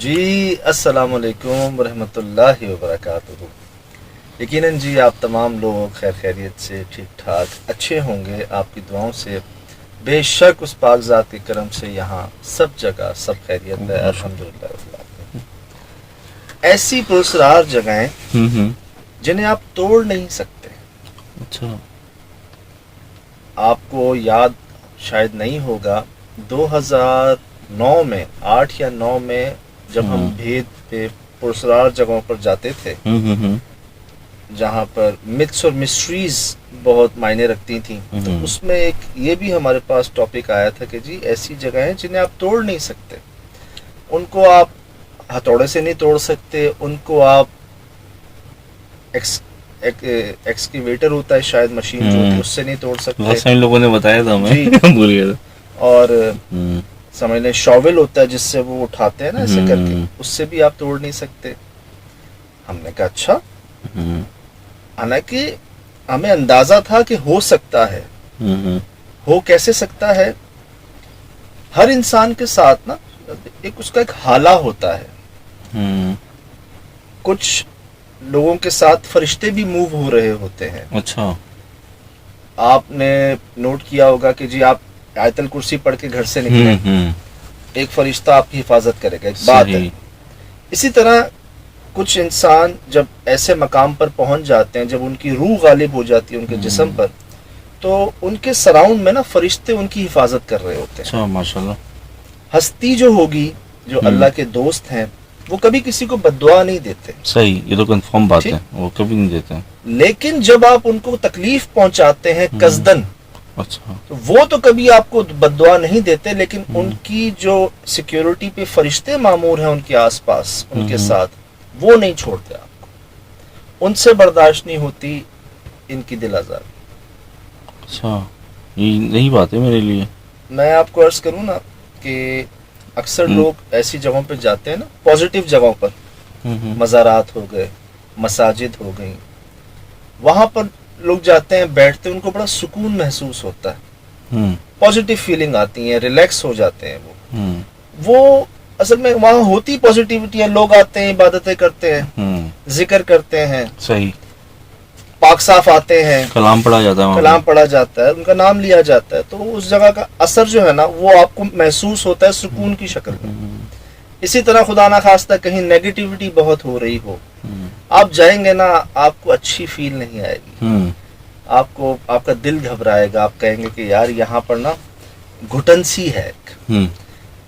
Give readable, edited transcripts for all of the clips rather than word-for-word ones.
جی السلام علیکم ورحمۃ اللہ وبرکاتہ. یقیناً جی آپ تمام لوگ خیر خیریت سے ٹھیک ٹھاک اچھے ہوں گے. آپ کی دعاؤں سے بے شک اس پاک ذات کے کرم سے یہاں سب جگہ سب خیریت ہے الحمدللہ رب العالمین. ایسی پرسرار جگہیں جنہیں آپ توڑ نہیں سکتے. اچھا. آپ کو یاد شاید نہیں ہوگا 2009 میں 8 یا 9 میں جب ہم بھید پہ پرسرار جگہوں پر جاتے تھے جہاں پر متس اور مسٹریز بہت معنی رکھتی تھیں، تو اس میں ایک یہ بھی ہمارے پاس ٹاپک آیا تھا کہ جی ایسی جگہیں جنہیں آپ توڑ نہیں سکتے. ان کو آپ ہتھوڑے سے نہیں توڑ سکتے، ان کو آپ ایکسکیویٹر ہوتا ہے شاید مشین جو ہوتی ہے اس سے نہیں توڑ سکتے. بہت سارے لوگوں نے بتایا تھا ہمیں. جی بھول گیا تھا. اور سمجھ لیں شاول ہوتا ہے جس سے وہ اٹھاتے ہیں نا ایسے کر کے، اس سے بھی آپ توڑ نہیں سکتے. ہم نے کہا اچھا، حالانکہ ہمیں اندازہ تھا کہ ہو سکتا ہے. ہو کیسے سکتا ہے؟ ہر انسان کے ساتھ نا اس کا ایک حالہ ہوتا ہے. کچھ لوگوں کے ساتھ فرشتے بھی موو ہو رہے ہوتے ہیں. اچھا. آپ نے نوٹ کیا ہوگا کہ جی آپ آیت الکرسی پڑھ کے گھر سے نکلے، ایک فرشتہ آپ کی حفاظت کرے گا، ایک بات ہے. اسی طرح کچھ انسان جب ایسے مقام پر پہنچ جاتے ہیں، جب ان کی روح غالب ہو جاتی ہے ان کے جسم پر، تو ان کے سراؤنڈ میں نا فرشتے ان کی حفاظت کر رہے ہوتے ہیں. اچھا ماشاءاللہ. ہستی جو ہوگی، جو اللہ کے دوست ہیں، وہ کبھی کسی کو بددعا نہیں دیتے. صحیح، یہ تو کنفرم بات ہے، وہ کبھی نہیں دیتے. لیکن جب آپ ان کو تکلیف پہنچاتے ہیں قصدن، اچھا، تو وہ تو کبھی آپ کو بددعا نہیں دیتے، لیکن ان کی جو سیکیورٹی پہ فرشتے مامور ہیں ان کے آس پاس ان کے ساتھ، وہ نہیں چھوڑتے آپ کو. ان سے برداشت نہیں ہوتی ان کی دل آزاری. اچھا، یہ نئی بات ہے میرے لیے. میں آپ کو عرض کروں نا کہ اکثر لوگ ایسی جگہوں پہ جاتے ہیں نا، پازیٹیو جگہوں پر، مزارات ہو گئے، مساجد ہو گئیں، وہاں پر لوگ جاتے ہیں، بیٹھتے ہیں، ان کو بڑا سکون محسوس ہوتا ہے، پازیٹیو فیلنگ آتی ہیں، ریلیکس ہو جاتے ہیں. وہ اصل میں وہاں ہوتی پازیٹیوٹی ہے. لوگ آتے ہیں، عبادتیں کرتے ہیں، ذکر کرتے ہیں، صحیح، پاک صاف آتے ہیں، کلام پڑھا جاتا ہے، کلام پڑھا جاتا ہے، ان کا نام لیا جاتا ہے. تو اس جگہ کا اثر جو ہے نا وہ آپ کو محسوس ہوتا ہے سکون کی شکل میں. اسی طرح خدا نہ خواستہ کہیں نیگیٹیوٹی بہت ہو رہی ہو، آپ جائیں گے نا آپ کو اچھی فیل نہیں آئے گی. آپ کا دل گھبرائے گا، آپ کہیں گے کہ یار یہاں پر نا گھٹن سی ہے.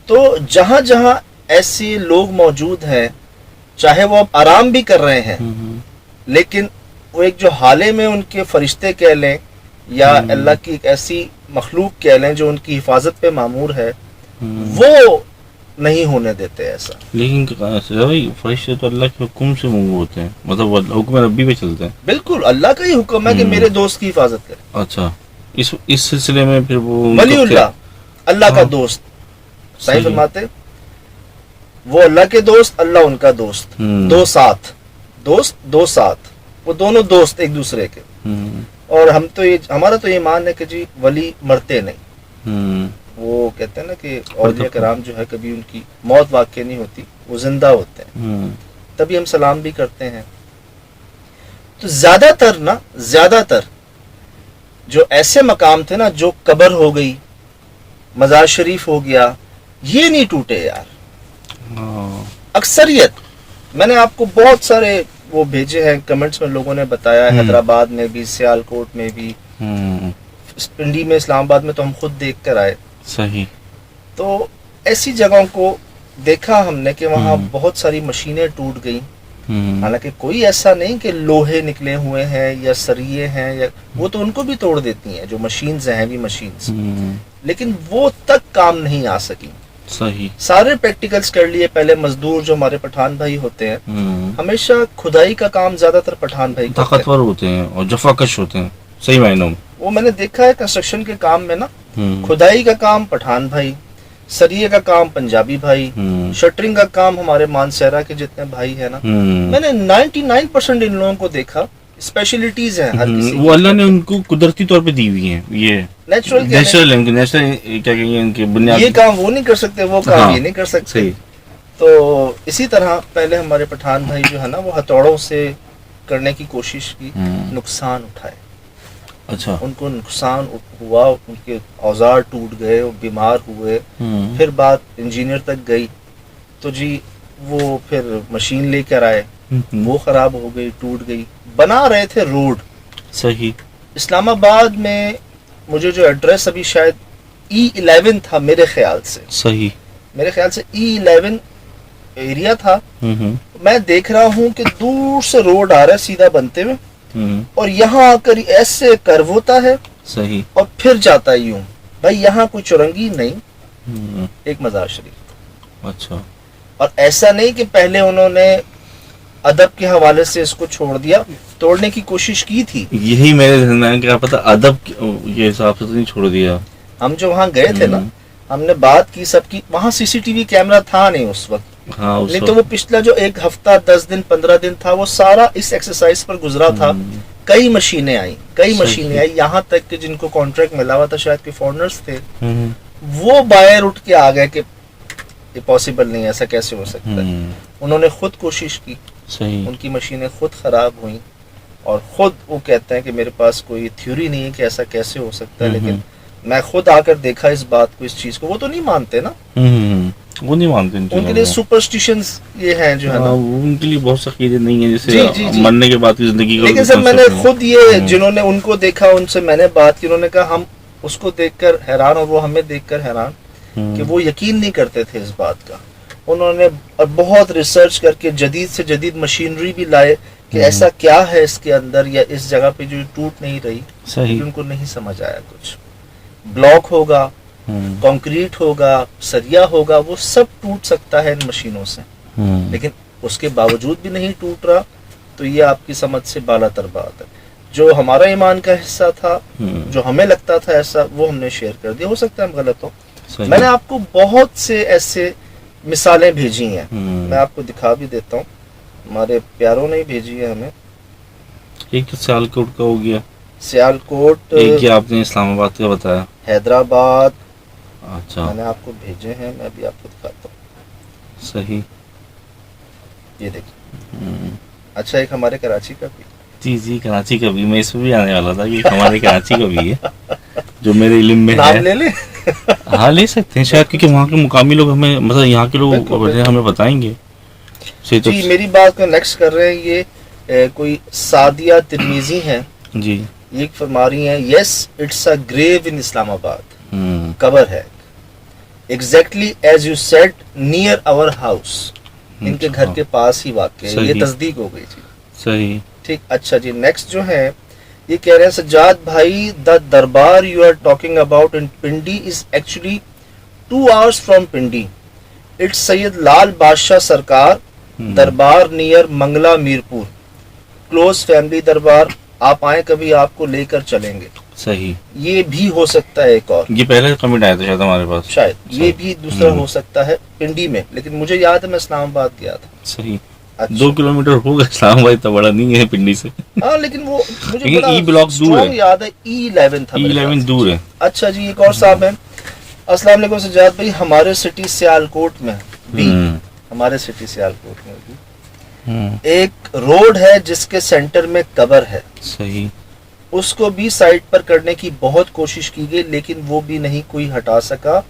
تو جہاں جہاں ایسے لوگ موجود ہیں، چاہے وہ اب آرام بھی کر رہے ہیں، لیکن وہ ایک جو حالے میں ان کے فرشتے کہہ لیں یا اللہ کی ایک ایسی مخلوق کہہ لیں جو ان کی حفاظت پہ مامور ہے، وہ نہیں ہونے دیتے ایسا. لیکن فرشتے تو اللہ کے حکم سے منگو ہوتے ہیں، مطلب حکم ربی پہ چلتے ہیں. بالکل اللہ کا ہی حکم ہے کہ میرے دوست کی حفاظت کرے. اچھا، اس سلسلے میں پھر وہ ولی اللہ کا دوست صحیح فرماتے، وہ اللہ کے دوست، اللہ ان کا دوست، دو ساتھ دوست، دو ساتھ، وہ دونوں دوست ایک دوسرے کے. اور ہمارا تو یہ مان ہے کہ جی ولی مرتے نہیں. وہ کہتے ہیں نا کہ اولیاء کرام جو ہے کبھی ان کی موت واقع نہیں ہوتی، وہ زندہ ہوتے ہیں، تبھی ہم سلام بھی کرتے ہیں. تو زیادہ تر جو ایسے مقام تھے نا، جو قبر ہو گئی، مزار شریف ہو گیا، یہ نہیں ٹوٹے یار. اکثریت میں نے آپ کو بہت سارے وہ بھیجے ہیں کمنٹس میں، لوگوں نے بتایا حیدرآباد میں بھی، سیالکوٹ میں بھی، پنڈی میں، اسلام آباد میں تو ہم خود دیکھ کر آئے. صحیح. تو ایسی جگہوں کو دیکھا ہم نے کہ وہاں بہت ساری مشینیں ٹوٹ گئیں. حالانکہ کوئی ایسا نہیں کہ لوہے نکلے ہوئے ہیں یا سریے ہیں، یا وہ تو ان کو بھی توڑ دیتی ہیں جو مشینز ہیں، ہیوی مشینز، لیکن وہ تک کام نہیں آ سکی. صحیح. سارے پریکٹیکلز کر لیے. پہلے مزدور جو ہمارے پٹھان بھائی ہوتے ہیں، ہمیشہ کھدائی کا کام زیادہ تر پٹھان بھائی طاقتور ہوتے ہیں اور جفاکش ہوتے ہیں، صحیح معنوں میں. وہ میں نے دیکھا ہے کنسٹرکشن کے کام میں نا، کھدائی کا کام پٹھان بھائی، سریے کا کام پنجابی بھائی، شٹرنگ کا کام ہمارے مانسہرہ کے جتنے بھائی ہیں نا، میں نے 99% ان لوگوں کو دیکھا. اسپیشلٹیز ہیں ہر کسی، وہ اللہ نے ان کو قدرتی طور پہ دی ہوئی ہیں. یہ نیچرل کیا کہیں گے ان کے بنیاد، یہ کام وہ نہیں کر سکتے، وہ کام یہ نہیں کر سکتے. تو اسی طرح پہلے ہمارے پٹھان بھائی جو ہے نا وہ ہتھوڑوں سے کرنے کی کوشش کی, نقصان اٹھائے, اچھا. ان کو نقصان ہوا, ان کے اوزار ٹوٹ گئے, وہ بیمار ہوئے. پھر بات انجینئر تک گئی تو جی وہ پھر مشین لے کر آئے, وہ خراب ہو گئی, ٹوٹ گئی. بنا رہے تھے روڈ. صحیح. اسلام آباد میں مجھے جو ایڈریس ابھی شاید E11 تھا میرے خیال سے, صحیح, میرے خیال سے E11 ایریا تھا. میں دیکھ رہا ہوں کہ دور سے روڈ آ رہا ہے سیدھا بنتے ہوئے, اور یہاں آ کر ایسے کرو ہوتا ہے, صحیح, اور پھر جاتا ہے یوں. بھائی یہاں کوئی چورنگی نہیں, ایک مزار شریف. اچھا. اور ایسا نہیں کہ پہلے انہوں نے ادب کے حوالے سے اس کو چھوڑ دیا, توڑنے کی کوشش کی تھی. یہی میرے ذہن میں کیا پتا ادب کے حساب سے تو نہیں چھوڑ دیا. ہم جو وہاں گئے تھے نا, ہم نے بات کی سب کی, وہاں سی سی ٹی وی کیمرہ تھا نہیں اس وقت. نہیں تو وہ پچھلا جو ایک ہفتہ 10 دن 15 دن تھا وہ سارا اس ایکسرسائز پر گزرا تھا. کئی مشینیں آئیں, یہاں تک کہ جن کو کانٹریکٹ ملا ہوا تھا شاید کہ فورنرز تھے, وہ باہر اٹھ کے آ گئے کہ یہ پاسبل نہیں, ایسا کیسے ہو سکتا ہے. انہوں نے خود کوشش کی, ان کی مشینیں خود خراب ہوئیں, اور خود وہ کہتے ہیں کہ میرے پاس کوئی تھیوری نہیں ہے کہ ایسا کیسے ہو سکتا ہے, لیکن میں خود آ کر دیکھا اس بات کو, اس چیز کو. وہ تو نہیں مانتے نا, وہ نہیں مانتے, ان کے لیے سپرسٹیشنز یہ ہیں جو ہے نا, ان کے لیے بہت سخت چیزیں نہیں ہیں جیسے مرنے کے بعد کی زندگی. لیکن سر میں نے خود یہ جنہوں نے ان کو دیکھا, ان سے میں نے بات کی, انہوں نے کہا ہم اس کو دیکھ کر حیران اور وہ ہمیں دیکھ کر حیران کہ وہ یقین نہیں کرتے تھے اس بات کا. انہوں نے بہت ریسرچ کر کے جدید سے جدید مشینری بھی لائے کہ ایسا کیا ہے اس کے اندر, یا اس جگہ پہ جو ٹوٹ نہیں رہی. ان کو نہیں سمجھ آیا کچھ. بلاک ہوگا, کنکریٹ ہوگا, سریا ہوگا, وہ سب ٹوٹ سکتا ہے ان مشینوں سے, لیکن اس کے باوجود بھی نہیں ٹوٹ رہا. تو یہ آپ کی سمجھ سے بالا تر بات ہے. جو ہمارا ایمان کا حصہ تھا, جو ہمیں لگتا تھا ایسا, وہ ہم نے شیئر کر دیا. ہو سکتا ہے ہم غلط ہوں. میں نے آپ کو بہت سے ایسے مثالیں بھیجی ہیں, میں آپ کو دکھا بھی دیتا ہوں. ہمارے پیاروں نے بھیجی ہے ہمیں. ایک سیالکوٹ کا ہو گیا, سیالکوٹ, ایک آپ نے اسلام آباد کا بتایا, حیدرآباد. اچھا, میں نے آپ کو بھیجے ہیں, میں بھی آپ کو دکھاتا ہوں. صحیح, یہ دیکھیں. اچھا, ایک ہمارے کراچی کا بھی. جی کراچی کا بھی, میں اس میں بھی آنے والا تھا کہ ہمارے کراچی کا بھی ہے جو میرے علم میں ہے. نام لے لیں. ہاں لے سکتے ہیں شاید, کیونکہ وہاں کے مقامی لوگ ہمیں, مطلب یہاں کے لوگ ہمیں بتائیں گے. جی میری بات کو نیکسٹ کر رہے ہیں, یہ کوئی سعدیہ ترمیزی ہیں جی, یہ فرما رہی ہیں, یس اٹس اے گریو ان اسلام آباد, قبر ہے exactly as you said near our house, ان کے گھر کے پاس ہی واقع ہے. یہ تصدیق ہو گئی جی. صحیح, ٹھیک. اچھا جی, نیکسٹ جو ہے یہ کہہ رہے ہیں سجاد بھائی, the darbar you are talking about in Pindi is actually 2 hours from Pindi. It's Syed Lal Badshah Sarkar darbar near Mangla Mirpur, close family darbar. آپ آئیں کبھی, آپ کو لے کر چلیں گے. صحیح, یہ بھی ہو سکتا ہے. ایک اور, یہ پہلے کمنٹ آیا تھا شاید ہمارے پاس, شاید یہ بھی دوسرا ہو سکتا ہے پنڈی میں, لیکن مجھے یاد ہے میں اسلام آباد گیا تھا. صحیح, 2 کلومیٹر ہوگا اسلام آباد, اتنا بڑا نہیں ہے پنڈی سے. ہاں لیکن وہ مجھے بڑا ای بلاک دور ہے, یاد ہے. E11 تھا, E11 دور ہے. اچھا جی, ایک اور صاحب ہیں. السلام علیکم سجاد بھائی, ہمارے سٹی سیالکوٹ میں بھی, ہمارے سٹی سیالکوٹ میں بھی ایک روڈ ہے جس کے سینٹر میں قبر ہے. صحیح, اس کو بھی سائٹ پر کرنے کی بہت کوشش کی گئی, لیکن وہ بھی نہیں کوئی ہٹا سکا.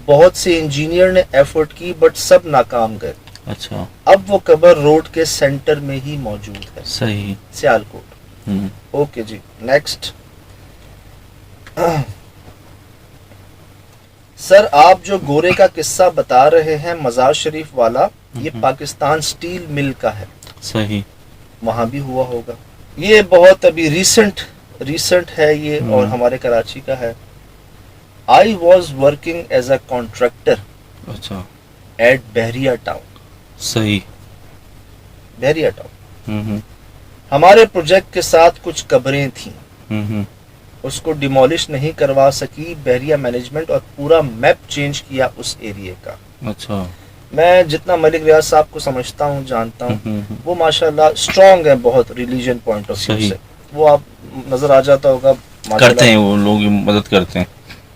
بہت سے انجینئر نے ایفرٹ کی بٹ سب ناکام گئے. اچھا, اب وہ قبر روڈ کے سینٹر میں ہی موجود ہے. صحیح, سیالکوٹ. اوکے جی, نیکسٹ. سر آپ جو گورے کا قصہ بتا رہے ہیں مزار شریف والا, یہ پاکستان سٹیل مل کا ہے. صحیح, وہاں بھی ہوا ہوگا. یہ بہت ابھی ریسنٹ ہے یہ, اور ہمارے کراچی کا ہے. I was working as a contractor اچھا, ایٹ بحریہ ٹاؤن. صحیح, بحریہ ٹاؤن. ہمارے پروجیکٹ کے ساتھ کچھ قبریں تھیں, اس کو ڈیمولش نہیں کروا سکی بحریہ مینجمنٹ, اور پورا میپ چینج کیا اس ایریے کا. اچھا, میں جتنا ملک ریاض صاحب کو سمجھتا ہوں, جانتا ہوں, وہ ماشاءاللہ اسٹرانگ ہے بہت ریلیجن پوائنٹ آف ویو سے. وہ آپ نظر آ جاتا ہوگا, کرتے ہیں وہ لوگ, مدد کرتے ہیں.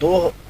2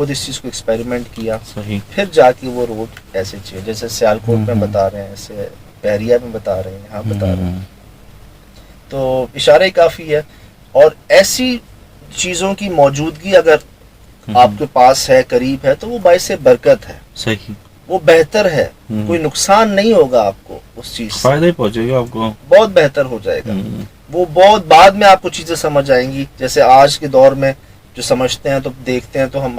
خود اس چیز کو ایکسپیریمنٹ کیا, صحیح. پھر جا کے وہ روٹ ایسے چینج, جیسے سیالکوٹ میں بتا رہے ہیں, ایسے بحریہ میں بتا رہے ہیں, یہاں بتا رہے ہیں. تو اشارہ ہی کافی ہے. اور ایسی چیزوں کی موجودگی اگر آپ کے پاس ہے, قریب ہے, تو وہ باعث برکت ہے, صحیح, وہ بہتر ہے, کوئی نقصان نہیں ہوگا آپ کو اس چیز سے, فائدہ ہی پہنچے گا آپ کو, بہت بہتر ہو جائے گا. وہ بہت بعد میں آپ کو چیزیں سمجھ آئیں گی. جیسے آج کے دور میں جو سمجھتے ہیں تو دیکھتے ہیں, تو ہم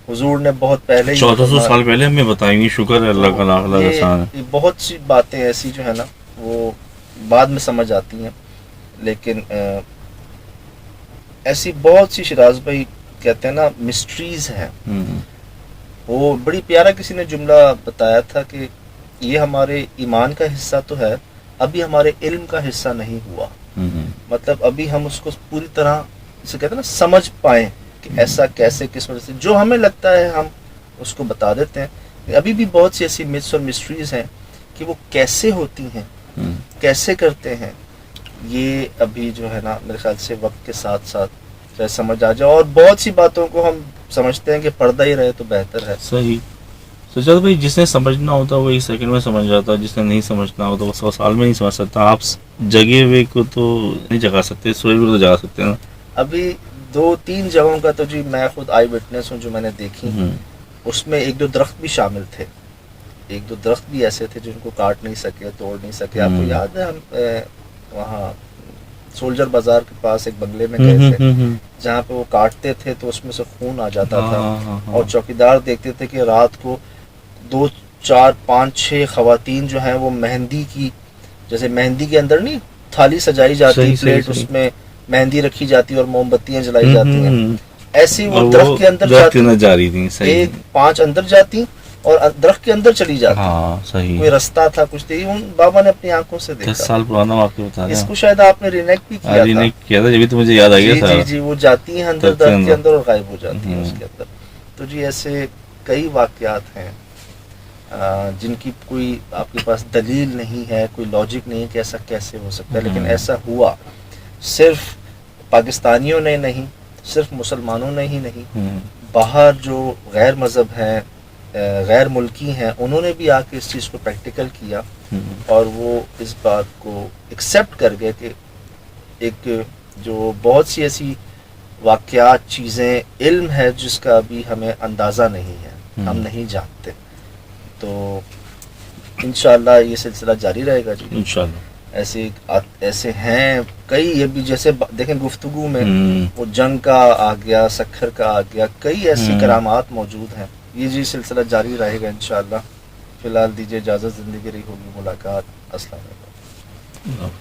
حضور نے بہت پہلے 1400 سال پہلے ہمیں بتائیں گی. شکر ہے اللہ کا, لاکھ لاکھ احسان ہے. یہ بہت سی باتیں ایسی جو ہے نا وہ بعد میں سمجھ آتی ہیں. لیکن ایسی بہت سی, شراز بھائی کہتے ہیں نا, مسٹریز ہیں. وہ بڑی پیارا کسی نے جملہ بتایا تھا کہ یہ ہمارے ایمان کا حصہ تو ہے, ابھی ہمارے علم کا حصہ نہیں ہوا. مطلب ابھی ہم اس کو پوری طرح جسے کہتے ہیں نا سمجھ پائیں کہ ایسا کیسے, کس وجہ سے. جو ہمیں لگتا ہے ہم اس کو بتا دیتے ہیں. ابھی بھی بہت سی ایسی متس اور مسٹریز ہیں کہ وہ کیسے ہوتی ہیں, کیسے کرتے ہیں, یہ ابھی جو ہے نا میرے خیال سے وقت کے ساتھ ساتھ سمجھ آ جائے. اور بہت سی باتوں کو ہم سمجھتے ہیں کہ پردہ ہی رہے تو بہتر ہے. صحیح. سجاد بھائی, جس نے سمجھنا ہوتا ہے وہ ایک سیکنڈ میں سمجھ جاتا ہے, جس نے نہیں سمجھنا ہوتا وہ 100 سال میں نہیں سمجھ سکتا. آپ جگے ہوئے کو تو نہیں جگا سکتے, سوئے ہوئے کو تو جگا سکتے ہیں نا. ابھی 2-3 جگہوں کا تو جی میں خود آئی وٹنس ہوں جو میں نے دیکھی. اس میں 1-2 درخت بھی شامل تھے, 1-2 درخت بھی ایسے تھے جن کو کاٹ نہیں سکے, توڑ نہیں سکے. آپ کو یاد ہے ہم وہاں سولجر بازار کے پاس ایک بنگلے میں گئے تھے جہاں پہ وہ کاٹتے تھے تو اس میں سے خون آ جاتا تھا, اور چوکیدار دیکھتے تھے کہ رات کو 2-4-5-6 خواتین جو ہیں وہ مہندی کی, جیسے مہندی کے اندر نہیں تھالی سجائی جاتی, پلیٹ اس میں مہندی رکھی جاتی اور موم بتیاں جلائی جاتی ہیں, ایسی وہ درخت کے اندر جاری تھی. 5 اندر جاتی اور درخت کے اندر چلی جاتی. صحیح. کوئی رستہ تھا کچھ تھی, ان بابا نے اپنی آنکھوں سے دیکھا. 10 سال پرانا واقعہ بتا رہا. اس کو شاید آپ نے رینیکٹ بھی کیا تھا, جبھی تو مجھے یاد آ گیا تھا. جی وہ جاتی ہیں اندر درخت کے اندر اور غائب ہو جاتی ہیں اس کے اندر. تو جی ایسے کئی واقعات ہیں جن کی کوئی آپ کے پاس دلیل نہیں ہے, کوئی لاجک نہیں ہے کہ ایسا کیسے ہو سکتا ہے, لیکن ایسا ہوا. صرف پاکستانیوں نے نہیں, صرف مسلمانوں نے ہی نہیں, باہر جو غیر مذہب ہیں, غیر ملکی ہیں, انہوں نے بھی آ کے اس چیز کو پریکٹیکل کیا, اور وہ اس بات کو ایکسیپٹ کر گئے کہ ایک جو بہت سی ایسی واقعات, چیزیں, علم ہے جس کا ابھی ہمیں اندازہ نہیں ہے, ہم نہیں جانتے. تو انشاءاللہ یہ سلسلہ جاری رہے گا جی انشاءاللہ. ایسے ہیں کئی, یہ بھی جیسے دیکھیں گفتگو میں وہ جنگ کا آ گیا, سکھر کا آ گیا, کئی ایسی کرامات موجود ہیں. یہ جی سلسلہ جاری رہے گا انشاءاللہ. فی الحال دیجیے اجازت, زندگی رہی ہوگی ملاقات. السلام علیکم.